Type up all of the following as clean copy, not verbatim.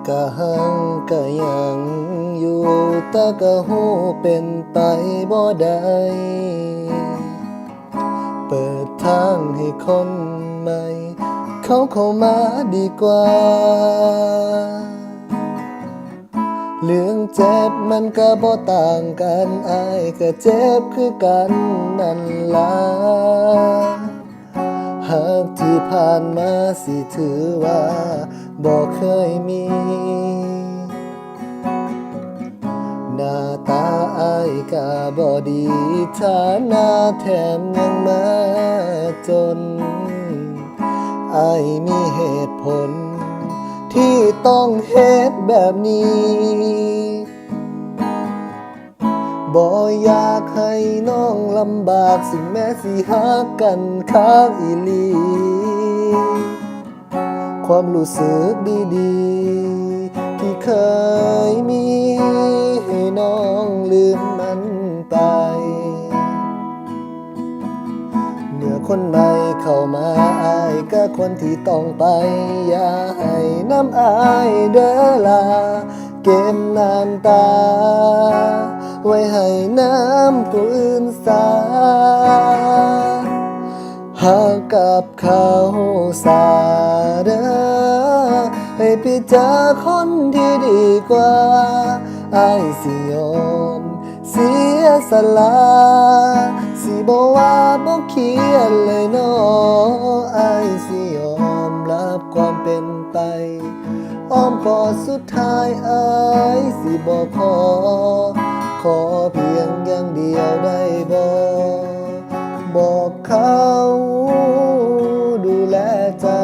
กะหังกะยังอยู่แต่กะหูเป็นไปบ่ได้เปิดทางให้คนใหม่เขาเข้ามาดีกว่าเรื่องเจ็บมันก็บ่ต่างกันอ้ายก็เจ็บคือกันนั่นล่ะหากที่ผ่านมาสิถือว่าบ่เคยมีหน้าตาอ้ายก็บ่ดีฐานะแถมยังมาจนอ้ายมีเหตุผลที่ต้องเฮ็ดแบบนี้บ่อยากให้น้องลำบากสิแม้สิฮักกันค้างอีหลีความรู้สึกดีๆที่เคยมีให้น้องลืมมันไปเมื่อคนใหม่เข้ามาอ้ายก็คนที่ต้องไปอย่าให้น้ำอ้ายเด้อลาเก็บน้ำตาไว้ให้น้ำผู้อื่นสาหากกับเขาสาเด้อให้ไปเจอคนที่ดีกว่าอ้ายสิยอมเสียสละสิบ่ว่าบ่เขียนเลยน้ออ้ายสิยอมรับความเป็นไปอ้อมกอดสุดท้ายอ้ายสิบ่ขอเพียงอย่างเดียวได้บ่บอกเขาดูแลเจ้า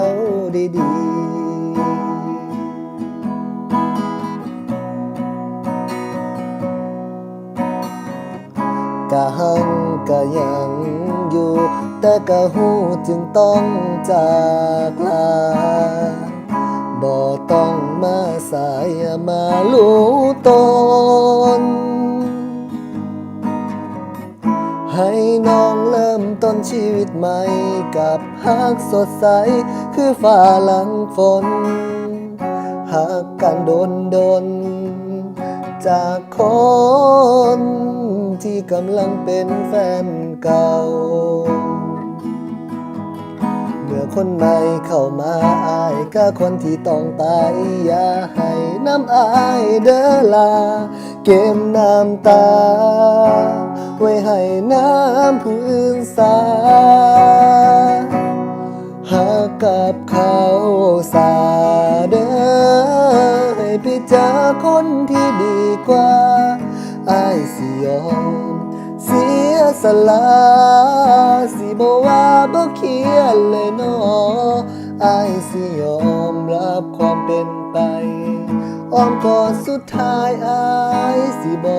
ดีๆกะหังกะยังอยู่แต่กะหูจึงต้องจากลาบ่ต้องมาสายมารู้ตนให้น้องเริ่มต้นชีวิตใหม่กับฮักสดใสคือฟ้าหลังฝนฮักกันโดนจากคนที่กำลังเป็นแฟนเก่าเมื่อคนใหม่เข้ามาอ้ายก็คนที่ต้องตายอย่าให้น้ำอ้ายเด้อลาเก็บน้ำตาไว้ให้น้ำผู้อื่นสาหากกับเขาสาเด้อให้ไปเจอคนที่ดีกว่าอ้ายสิยอมเสียสละสิบ่ว่าบ่เขียนเลยน้ออ้ายสิยอมรับความเป็นไปอ้อมกอดสุดท้ายอ้ายสิบ่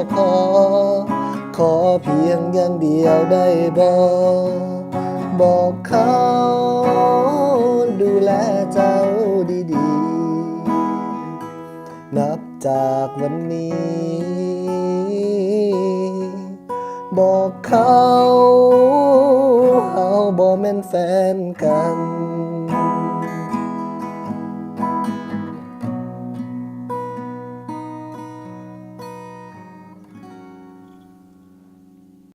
ขอเพียงอย่างเดียวได้บ่บอกเขาดูแลเจ้าดีๆนับจากวันนี้บอกเขาเฮาบ่แม่นแฟนกัน